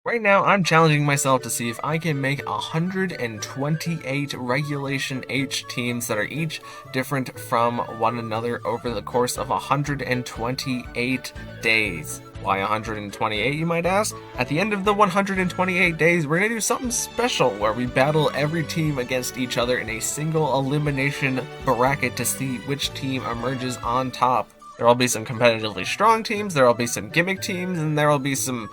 Right now, I'm challenging myself to see if I can make 128 Regulation H teams that are each different from one another over the course of 128 days. Why 128, you might ask? At the end of the 128 days, we're going to do something special where we battle every team against each other in a single elimination bracket to see which team emerges on top. There will be some competitively strong teams, there will be some gimmick teams, and there will be some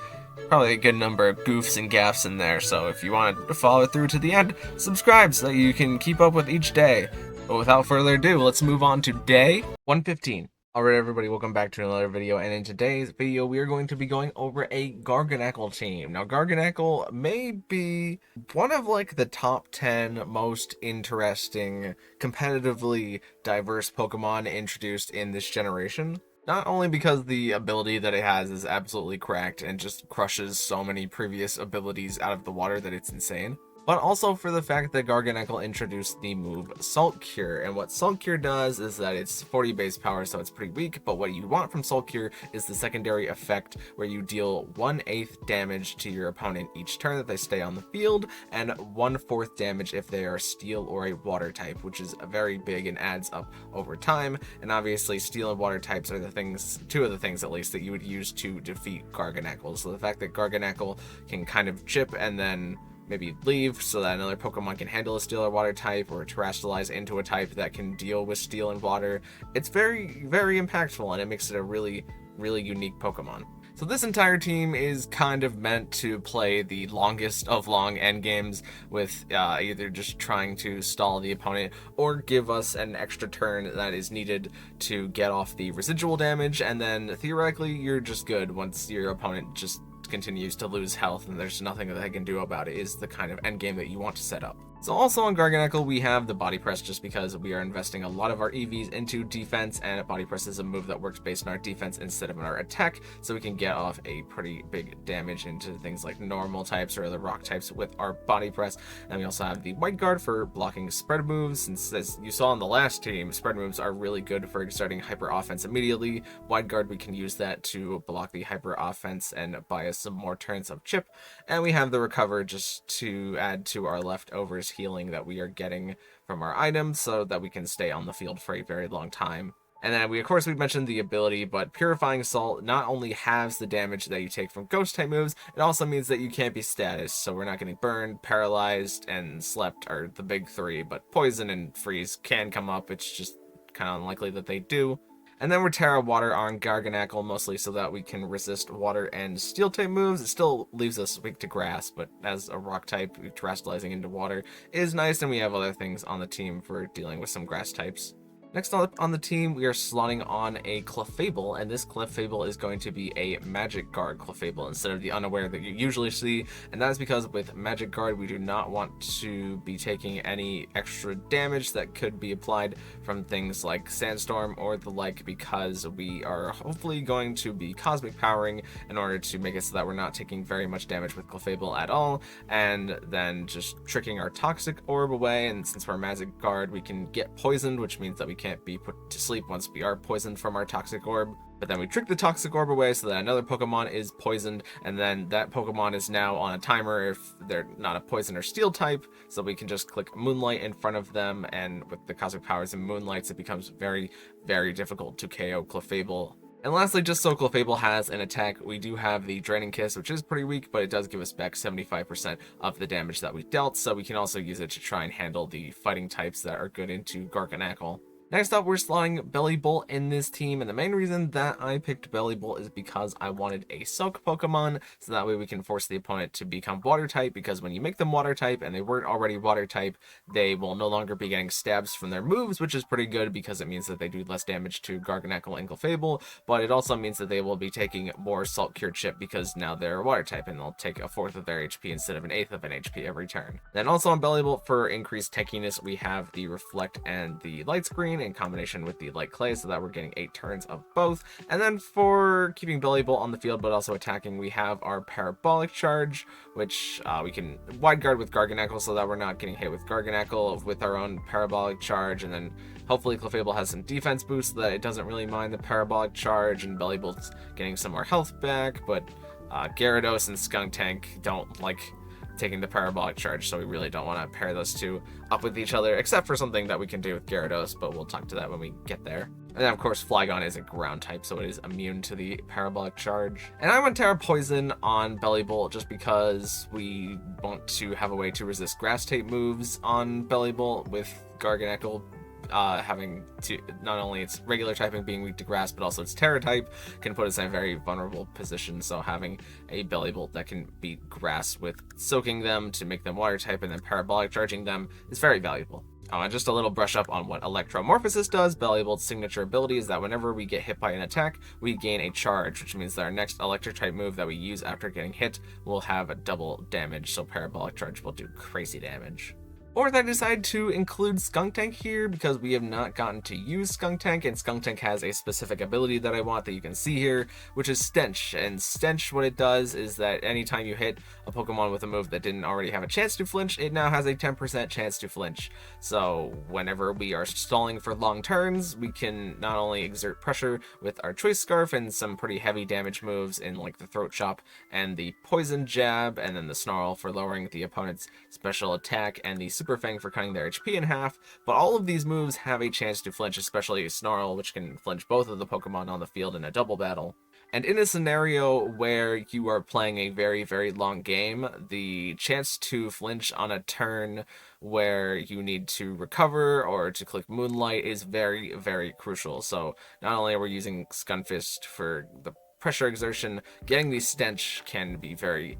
probably a good number of goofs and gaffs in there, so if you want to follow through to the end, subscribe so that you can keep up with each day. But without further ado, let's move on to day 115. Alright everybody, welcome back to another video, and in today's video we are going to be going over a Garganacl team. Now Garganacl may be one of like the top 10 most interesting, competitively diverse Pokemon introduced in this generation. Not only because the ability that it has is absolutely cracked and just crushes so many previous abilities out of the water that it's insane, but also for the fact that Garganacl introduced the move Salt Cure, and what Salt Cure does is that it's 40 base power, so it's pretty weak, but what you want from Salt Cure is the secondary effect where you deal 1/8 damage to your opponent each turn that they stay on the field, and 1/4 damage if they are Steel or a Water type, which is very big and adds up over time, and obviously Steel and Water types are the things, two of the things at least, that you would use to defeat Garganacl, so the fact that Garganacl can kind of chip and then maybe leave so that another Pokemon can handle a Steel or Water type, or terrestrialize into a type that can deal with Steel and Water. It's very, very impactful, and it makes it a really, really unique Pokemon. So this entire team is kind of meant to play the longest of long endgames with either just trying to stall the opponent or give us an extra turn that is needed to get off the residual damage, and then theoretically you're just good once your opponent just continues to lose health and there's nothing that they can do about it, is the kind of end game that you want to set up. So also on Garganacl we have the Body Press, just because we are investing a lot of our EVs into defense, and Body Press is a move that works based on our defense instead of on our attack, so we can get off a pretty big damage into things like normal types or other rock types with our Body Press. And we also have the White Guard for blocking spread moves, since as you saw on the last team, spread moves are really good for starting hyper offense immediately. White Guard, we can use that to block the hyper offense and buy us some more turns of chip. And we have the Recover just to add to our leftovers healing that we are getting from our items so that we can stay on the field for a very long time. And then of course we mentioned the ability, but Purifying Salt not only halves the damage that you take from ghost type moves, it also means that you can't be status, so we're not getting burned, paralyzed, and slept are the big three, but poison and freeze can come up. It's just kind of unlikely that they do. And then we're Terra Water on Garganacl, mostly so that we can resist water and steel type moves. It still leaves us weak to grass, but as a rock type, terrestrializing into water is nice, and we have other things on the team for dealing with some grass types. Next up on the team, we are slotting on a Clefable, and this Clefable is going to be a Magic Guard Clefable instead of the Unaware that you usually see, and that is because with Magic Guard we do not want to be taking any extra damage that could be applied from things like Sandstorm or the like, because we are hopefully going to be Cosmic Powering in order to make it so that we're not taking very much damage with Clefable at all, and then just tricking our Toxic Orb away. And since we're Magic Guard, we can get poisoned, which means that we can't be put to sleep once we are poisoned from our Toxic Orb. But then we trick the Toxic Orb away so that another Pokemon is poisoned, and then that Pokemon is now on a timer if they're not a Poison or Steel type, so we can just click Moonlight in front of them, and with the Cosmic Powers and Moonlights it becomes very, very difficult to KO Clefable. And lastly, just so Clefable has an attack, we do have the Draining Kiss, which is pretty weak, but it does give us back 75% of the damage that we dealt, so we can also use it to try and handle the fighting types that are good into Garganacl. Next up, we're slotting Bellibolt in this team, and the main reason that I picked Bellibolt is because I wanted a Soak Pokemon, so that way we can force the opponent to become Water type, because when you make them Water type and they weren't already Water type, they will no longer be getting stabs from their moves, which is pretty good because it means that they do less damage to Garganacl and Clefable, but it also means that they will be taking more Salt Cure chip because now they're Water type, and they'll take 1/4 of their HP instead of 1/8 of an HP every turn. Then also on Bellibolt, for increased tankiness, we have the Reflect and the Light Screen in combination with the Light Clay, so that we're getting 8 turns of both. And then for keeping Bellibolt on the field but also attacking, we have our Parabolic Charge, which we can Wide Guard with Garganacl so that we're not getting hit with Garganacl with our own Parabolic Charge, and then hopefully Clefable has some defense boost so that it doesn't really mind the Parabolic Charge, and Bellibolt's getting some more health back, but Gyarados and Skuntank don't like taking the Parabolic Charge, so we really don't want to pair those two up with each other, except for something that we can do with Gyarados, but we'll talk to that when we get there. And then, of course, Flygon is a ground type, so it is immune to the Parabolic Charge. And I went Terra Poison on Bellibolt just because we want to have a way to resist Grass type moves on Bellibolt, with Garganacl having to, not only its regular typing being weak to grass, but also its Terra type can put us in a very vulnerable position. So having a Bellibolt that can beat grass with soaking them to make them water type and then parabolic charging them is very valuable. And just a little brush up on what Electromorphosis does. Bellibolt's signature ability is that whenever we get hit by an attack, we gain a charge, which means that our next electric type move that we use after getting hit will have a double damage, so parabolic charge will do crazy damage. Or if I decide to include Skuntank here because we have not gotten to use Skuntank, and Skuntank has a specific ability that I want that you can see here, which is Stench. And Stench, what it does is that anytime you hit a Pokemon with a move that didn't already have a chance to flinch, it now has a 10% chance to flinch. So whenever we are stalling for long turns, we can not only exert pressure with our Choice Scarf and some pretty heavy damage moves in like the Throat Chop and the Poison Jab, and then the Snarl for lowering the opponent's special attack, and the Super Fang for cutting their HP in half, but all of these moves have a chance to flinch, especially Snarl, which can flinch both of the Pokemon on the field in a double battle. And in a scenario where you are playing a very, very long game, the chance to flinch on a turn where you need to recover or to click Moonlight is very, very crucial. So not only are we using Stunfisk for the pressure exertion, getting the Stench can be very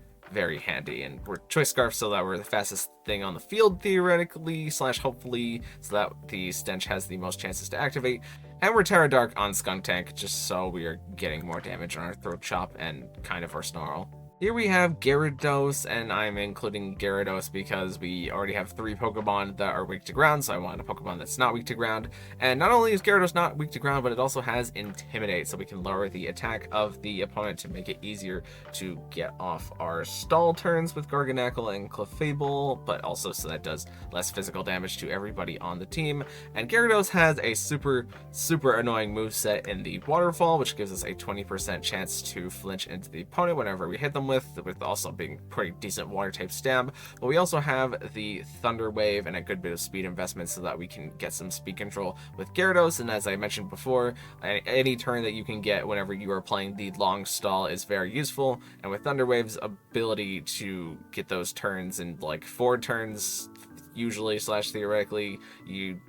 handy, and we're Choice Scarf so that we're the fastest thing on the field theoretically / hopefully, so that the Stench has the most chances to activate, and we're Terra Dark on Skuntank just so we are getting more damage on our Throat Chop and kind of our Snarl. Here we have Gyarados, and I'm including Gyarados because we already have 3 Pokemon that are weak to ground, so I want a Pokemon that's not weak to ground. And not only is Gyarados not weak to ground, but it also has Intimidate, so we can lower the attack of the opponent to make it easier to get off our stall turns with Garganacl and Clefable, but also so that does less physical damage to everybody on the team. And Gyarados has a super annoying moveset in the Waterfall, which gives us a 20% chance to flinch into the opponent whenever we hit them with also being pretty decent water type stab. But we also have the Thunder Wave and a good bit of speed investment so that we can get some speed control with Gyarados. And as I mentioned before, any turn that you can get whenever you are playing the long stall is very useful, and with Thunder Wave's ability to get those turns in like 4 turns usually / theoretically, you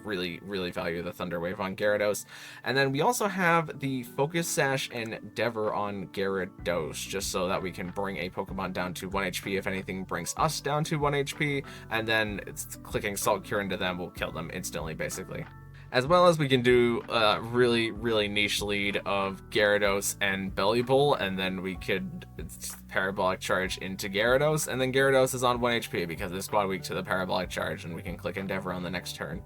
really value the Thunder Wave on Gyarados. And then we also have the Focus Sash and Endeavor on Gyarados, just so that we can bring a Pokemon down to 1 HP if anything brings us down to 1 HP, and then it's clicking Salt Cure into them will kill them instantly, basically. As well as we can do a really niche lead of Gyarados and Bellibolt, and then we could Parabolic Charge into Gyarados, and then Gyarados is on 1 HP because it's squad weak to the Parabolic Charge, and we can click Endeavor on the next turn.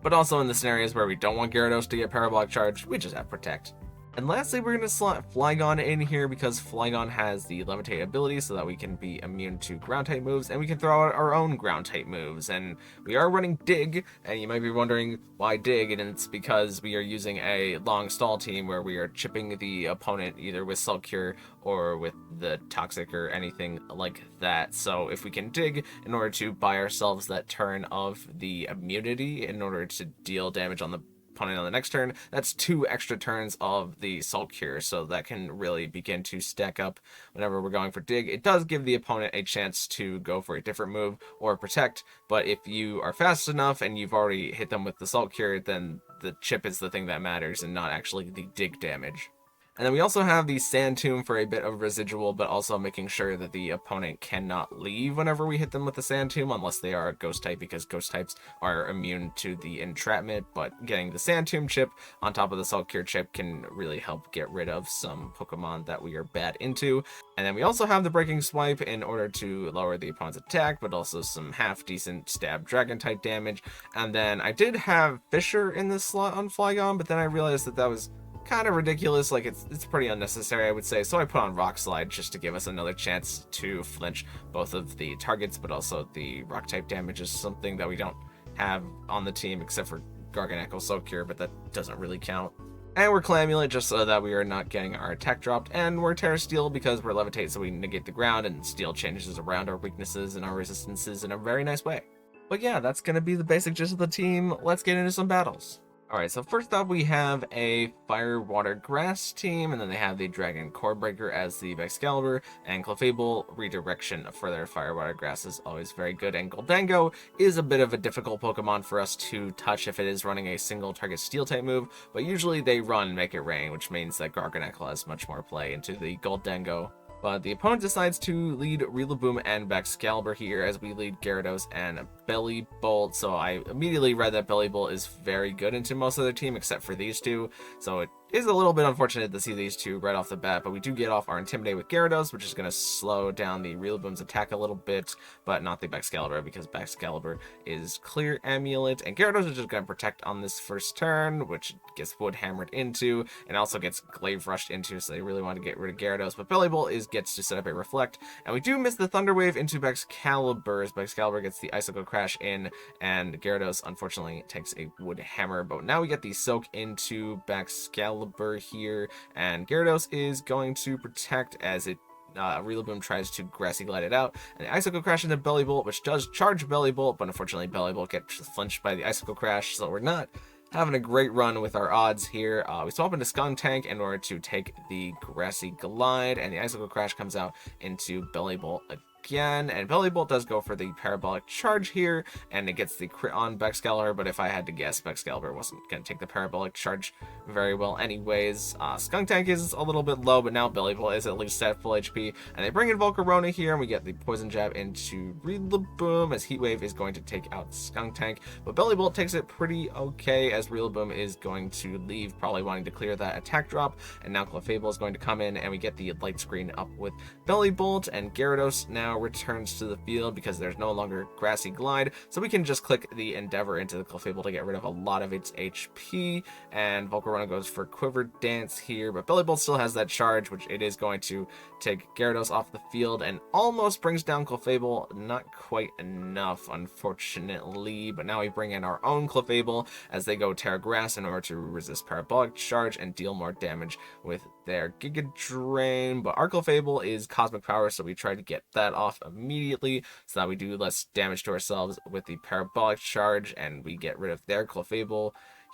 But also in the scenarios where we don't want Gyarados to get Parabolic Charge, we just have Protect. And lastly, we're going to slot Flygon in here because Flygon has the Levitate ability so that we can be immune to ground type moves, and we can throw out our own ground type moves. And we are running Dig, and you might be wondering why Dig, and it's because we are using a long stall team where we are chipping the opponent either with Salt Cure or with the Toxic or anything like that. So if we can Dig in order to buy ourselves that turn of the immunity in order to deal damage on the opponent on the next turn, that's 2 extra turns of the Salt Cure, so that can really begin to stack up whenever we're going for Dig. It does give the opponent a chance to go for a different move or Protect, but if you are fast enough and you've already hit them with the Salt Cure, then the chip is the thing that matters and not actually the Dig damage. And then we also have the Sand Tomb for a bit of residual, but also making sure that the opponent cannot leave whenever we hit them with the Sand Tomb, unless they are a Ghost type, because Ghost types are immune to the Entrapment. But getting the Sand Tomb chip on top of the Salt Cure chip can really help get rid of some Pokemon that we are bad into. And then we also have the Breaking Swipe in order to lower the opponent's attack, but also some half-decent stab Dragon type damage. And then I did have Fissure in this slot on Flygon, but then I realized that was kind of ridiculous, like it's pretty unnecessary, I would say, so I put on Rock Slide just to give us another chance to flinch both of the targets, but also the rock type damage is something that we don't have on the team except for Garganacl Soul Cure, but that doesn't really count. And we're Clamulate just so that we are not getting our attack dropped, and we're Terra Steel because we're Levitate so we negate the ground, and Steel changes around our weaknesses and our resistances in a very nice way. But yeah, that's going to be the basic gist of the team. Let's get into some battles. Alright, so first up we have a Fire, Water, Grass team, and then they have the Dragon Core Breaker as the Excalibur, and Clefable Redirection for their Fire, Water, Grass is always very good, and Goldango is a bit of a difficult Pokemon for us to touch if it is running a single target Steel type move, but usually they run Make It Rain, which means that Garganacl has much more play into the Goldango. But the opponent decides to lead Rillaboom and Excalibur here as we lead Gyarados and Belly Bolt. So I immediately read that Belly Bolt is very good into most of their team except for these two. So it is a little bit unfortunate to see these two right off the bat, but we do get off our Intimidate with Gyarados, which is going to slow down the Rillaboom's attack a little bit, but not the Excalibur because Excalibur is Clear Amulet, and Gyarados is just going to protect on this first turn, which gets Wood Hammered into, and also gets Glaive Rushed into, so they really want to get rid of Gyarados, but Belly Bolt gets to set up a Reflect, and we do miss the Thunder Wave into Excalibur, as Excalibur gets the Icicle Crash in, and Gyarados unfortunately takes a Wood Hammer, but now we get the Soak into Excalibur here, and Gyarados is going to protect as it Rillaboom tries to Grassy Glide it out, and the Icicle Crash into Belly Bolt, which does charge Belly Bolt, but unfortunately Belly Bolt gets flinched by the Icicle Crash, so we're not having a great run with our odds here. We swap into Skuntank in order to take the Grassy Glide, and the Icicle Crash comes out into Belly Bolt again, and Belly Bolt does go for the Parabolic Charge here, and it gets the crit on Excalibur, but if I had to guess, Excalibur wasn't going to take the Parabolic Charge very well anyways. Skuntank is a little bit low, but now Belly Bolt is at least at full HP, and they bring in Volcarona here, and we get the Poison Jab into Rillaboom, as Heat Wave is going to take out Skuntank, but Belly Bolt takes it pretty okay, as Rillaboom is going to leave, probably wanting to clear that attack drop, and now Clefable is going to come in, and we get the light screen up with Belly Bolt, and Gyarados now returns to the field because there's no longer Grassy Glide, so we can just click the Endeavor into the Clefable to get rid of a lot of its HP, and Volcarona goes for Quiver Dance here, but Belly Bolt still has that charge, which it is going to take Gyarados off the field and almost brings down Clefable, not quite enough unfortunately, but now we bring in our own Clefable as they go Terra Grass in order to resist Parabolic Charge and deal more damage with their Giga Drain, but our Clefable is Cosmic Power, so we try to get that off immediately so that we do less damage to ourselves with the Parabolic Charge, and we get rid of their Clefable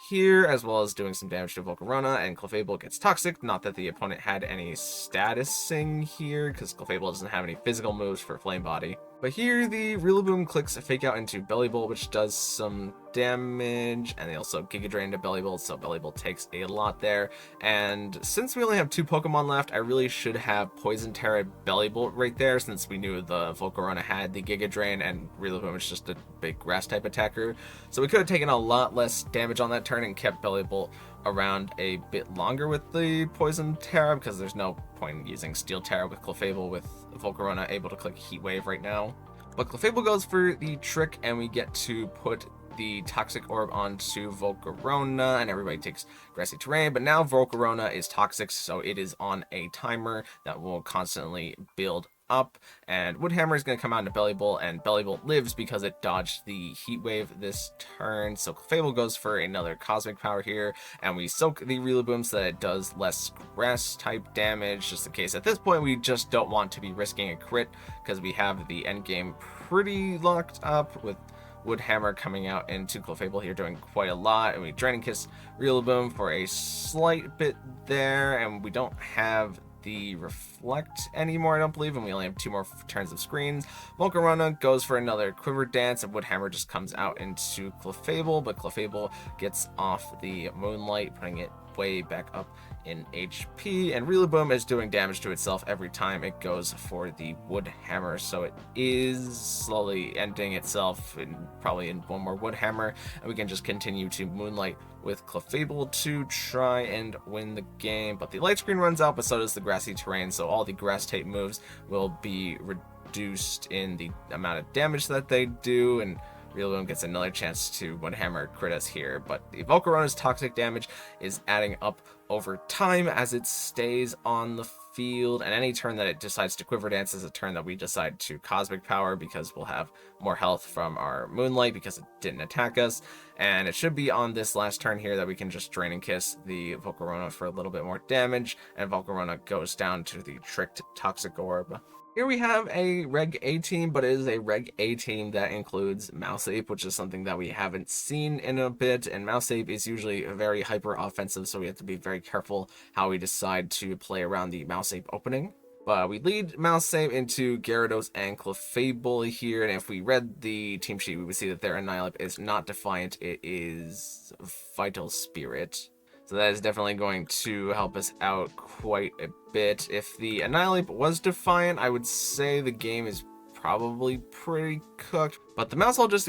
here, as well as doing some damage to Volcarona, and Clefable gets Toxic. Not that the opponent had any statusing here, because Clefable doesn't have any physical moves for Flame Body. But here, the Rillaboom clicks a Fake Out into Belly Bolt, which does some damage, and they also Giga Drain to Belly Bolt, so Belly Bolt takes a lot there. And since we only have 2 Pokemon left, I really should have Poison Terra Belly Bolt right there, since we knew the Volcarona had the Giga Drain, and Rillaboom is just a big Grass-type attacker. So we could have taken a lot less damage on that turn and kept Belly Bolt around a bit longer with the Poison Terra, because there's no point in using Steel Terra with Clefable with Volcarona able to click Heat Wave right now. But Clefable goes for the trick, and we get to put the Toxic Orb onto Volcarona, and everybody takes Grassy Terrain, but now Volcarona is toxic, so it is on a timer that will constantly build up, and Woodhammer is going to come out into Belly Bolt, and Belly Bolt lives because it dodged the Heat Wave this turn, so Clefable goes for another Cosmic Power here, and we soak the Rillaboom so that it does less Grass type damage, just in case. At this point, we just don't want to be risking a crit, because we have the endgame pretty locked up with Woodhammer coming out into Clefable here doing quite a lot, and we Draining Kiss Rillaboom for a slight bit there, and we don't have the Reflect anymore, I don't believe, and we only have 2 more turns of screens. Volcarona goes for another Quiver Dance, and Woodhammer just comes out into Clefable, but Clefable gets off the Moonlight, putting it way back up in HP, and Rillaboom is doing damage to itself every time it goes for the Woodhammer, so it is slowly ending itself, and probably in one more Woodhammer, and we can just continue to Moonlight with Clefable to try and win the game. But the light screen runs out, but so does the Grassy Terrain, so all the Grass type moves will be reduced in the amount of damage that they do, and Rillaboom gets another chance to Woodhammer crit us here, but the Volcarona's toxic damage is adding up over time as it stays on the field, and any turn that it decides to Quiver Dance is a turn that we decide to Cosmic Power, because we'll have more health from our Moonlight because it didn't attack us. And it should be on this last turn here that we can just Drain and Kiss the Volcarona for a little bit more damage, and Volcarona goes down to the Tricked Toxic Orb. Here we have a Reg A team, but it is a Reg A team that includes Mouse Ape, which is something that we haven't seen in a bit, and Mouse Ape is usually very hyper offensive, so we have to be very careful how we decide to play around the Mouse Ape opening. But we lead Mouse Ape into Gyarados and Clefable here, and if we read the team sheet, we would see that their Annihilape is not Defiant, it is Vital Spirit. So that is definitely going to help us out quite a bit. If the Annihilape was Defiant, I would say the game is probably pretty cooked. But the Mousehole just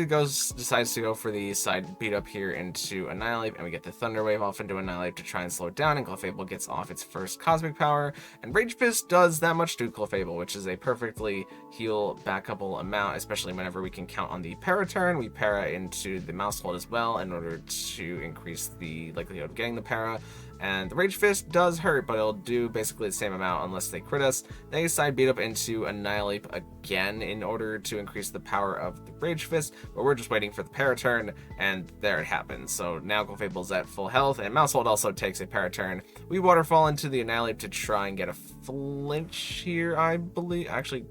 decides to go for the side beat up here into Annihilape, and we get the Thunder Wave off into Annihilape to try and slow it down, and Clefable gets off its first Cosmic Power, and Rage Fist does that much to Clefable, which is a perfectly heal backable amount, especially whenever we can count on the Para turn. We Para into the Mousehole as well in order to increase the likelihood of getting the Para. And the Rage Fist does hurt, but it'll do basically the same amount unless they crit us. They side beat up into Annihilape again in order to increase the power of the Rage Fist, but we're just waiting for the Para turn, and there it happens. So now Clefable's at full health, and Mousehold also takes a Para turn. We Waterfall into the Annihilape to try and get a flinch here, I believe. Actually,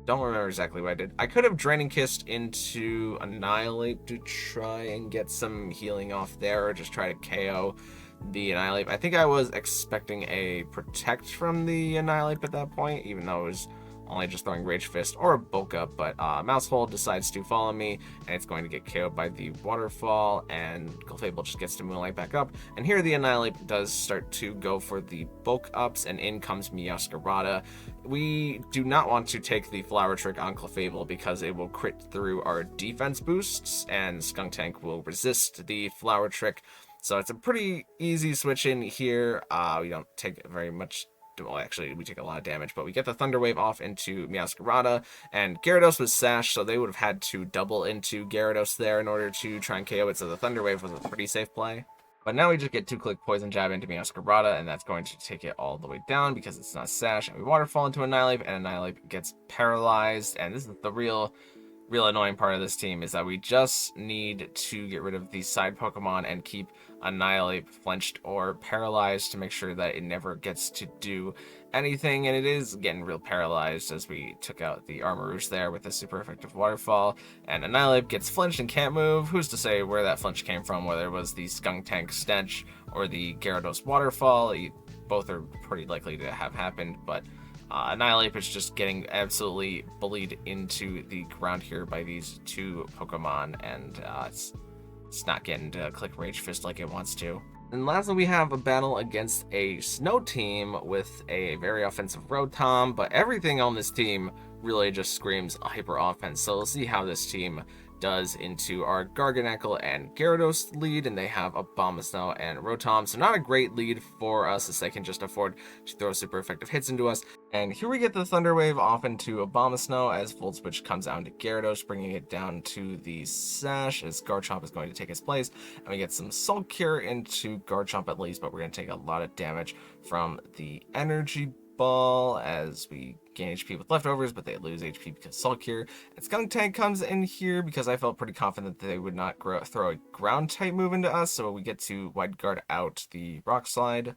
don't remember exactly what I did. I could have Draining Kissed into Annihilape to try and get some healing off there, or just try to KO the Annihilape. I think I was expecting a Protect from the Annihilape at that point, even though it was only just throwing Rage Fist or a Bulk Up, but Mousehole decides to follow me, and it's going to get KO'd by the Waterfall, and Clefable just gets to Moonlight back up. And here the Annihilape does start to go for the Bulk Ups, and in comes Meowscarada. We do not want to take the Flower Trick on Clefable because it will crit through our defense boosts, and Skuntank will resist the Flower Trick. So it's a pretty easy switch in here. We don't take very much. Well, actually, we take a lot of damage, but we get the Thunder Wave off into Meowscarada, and Gyarados was Sash, so they would have had to double into Gyarados there in order to try and KO it, so the Thunder Wave was a pretty safe play. But now we just get 2-click Poison Jab into Meowscarada, and that's going to take it all the way down because it's not Sash, and we Waterfall into Annihilape, and Annihilape gets paralyzed, and this is the real annoying part of this team, is that we just need to get rid of the side Pokemon and keep Annihilape flinched or paralyzed to make sure that it never gets to do anything, and it is getting real paralyzed as we took out the Armarouge there with a super effective Waterfall, and Annihilape gets flinched and can't move. Who's to say where that flinch came from, whether it was the Skuntank Stench or the Gyarados Waterfall? Both are pretty likely to have happened, but Annihilape is just getting absolutely bullied into the ground here by these two Pokemon, and it's not getting to click Rage Fist like it wants to. And lastly, we have a battle against a Snow team with a very offensive Rotom, but everything on this team really just screams hyper offense. So we'll see how this team does into our Garganacl and Gyarados lead, and they have Abomasnow and Rotom, so not a great lead for us as they can just afford to throw super effective hits into us. And here we get the Thunder Wave off into Abomasnow as Volt Switch comes out into Gyarados, bringing it down to the Sash as Garchomp is going to take its place, and we get some Sulk Cure into Garchomp at least, but we're going to take a lot of damage from the Energy Ball as we gain HP with leftovers, but they lose HP because Sulk Cure. And Skuntank comes in here because I felt pretty confident that they would not throw a ground type move into us, so we get to Wide Guard out the Rock Slide.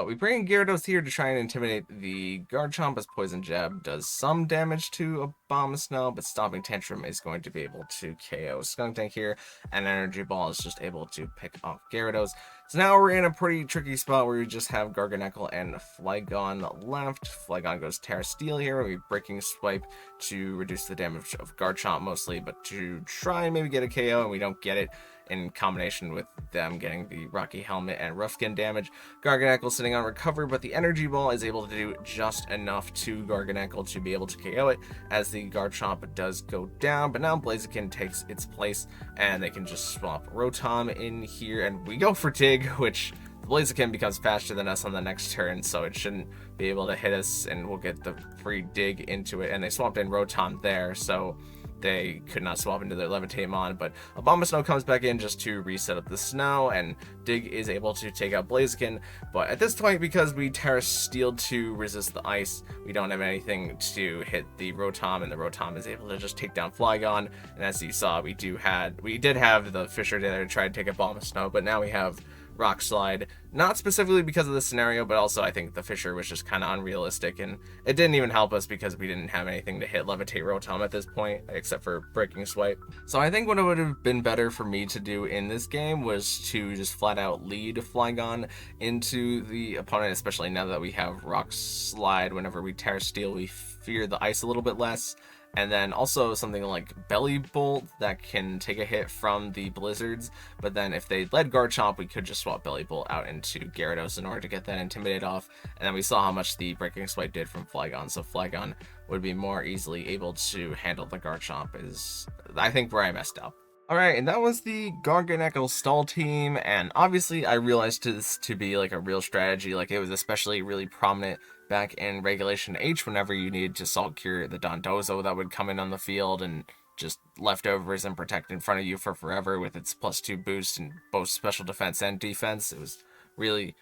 We bring in Gyarados here to try and intimidate the Garchomp as Poison Jab does some damage to Abomasnow, but Stomping Tantrum is going to be able to KO Skuntank here, and Energy Ball is just able to pick off Gyarados. So now we're in a pretty tricky spot where we just have Garganacl and Flygon left. Flygon goes Terra Steel here, we Breaking Swipe to reduce the damage of Garchomp mostly, but to try and maybe get a KO, and we don't get it in combination with them getting the Rocky Helmet and Rough-Skin damage. Garganacl sitting on Recover, but the Energy Ball is able to do just enough to Garganacl to be able to KO it as the Garchomp does go down, but now Blaziken takes its place, and they can just swap Rotom in here, and we go for Dig, which Blaziken becomes faster than us on the next turn, so it shouldn't be able to hit us, and we'll get the free Dig into it, and they swapped in Rotom there, so they could not swap into their Levitamon, but Abomasnow comes back in just to reset up the snow, and Dig is able to take out Blaziken. But at this point, because we Terra Steel to resist the ice, we don't have anything to hit the Rotom, and the Rotom is able to just take down Flygon. And as you saw, we did have the Fissure there to try to take Abomasnow, but now we have Rock Slide, not specifically because of the scenario, but also I think the Fissure was just kind of unrealistic, and it didn't even help us because we didn't have anything to hit Levitate Rotom at this point, except for Breaking Swipe. So I think what it would have been better for me to do in this game was to just flat out lead Flygon into the opponent, especially now that we have Rock Slide. Whenever we Terra Steel, we fear the ice a little bit less. And then also something like Belly Bolt that can take a hit from the Blizzards. But then if they led Garchomp, we could just swap Belly Bolt out into Gyarados in order to get that Intimidate off. And then we saw how much the Breaking Swipe did from Flygon. So Flygon would be more easily able to handle the Garchomp is, I think, where I messed up. Alright, and that was the Garganacl stall team, and obviously I realized this to be like a real strategy. Like, it was especially really prominent back in Regulation H whenever you needed to Salt Cure the Dondozo that would come in on the field and just leftovers and protect in front of you for forever with its +2 boost in both special defense and defense. It was really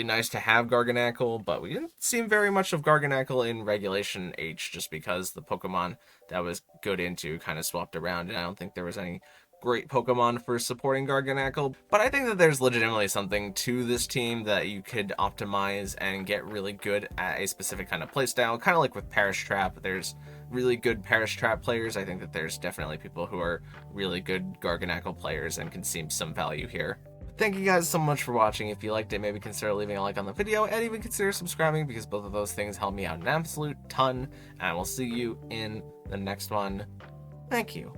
nice to have Garganacl, but we didn't see very much of Garganacl in Regulation H just because the Pokemon that was good into kind of swapped around, and I don't think there was any great Pokemon for supporting Garganacl. But I think that there's legitimately something to this team that you could optimize and get really good at a specific kind of playstyle, kind of like with Perish Trap. There's really good Perish Trap players. I think that there's definitely people who are really good Garganacl players and can see some value here. Thank you guys so much for watching. If you liked it, maybe consider leaving a like on the video and even consider subscribing, because both of those things help me out an absolute ton. And we'll see you in the next one. Thank you.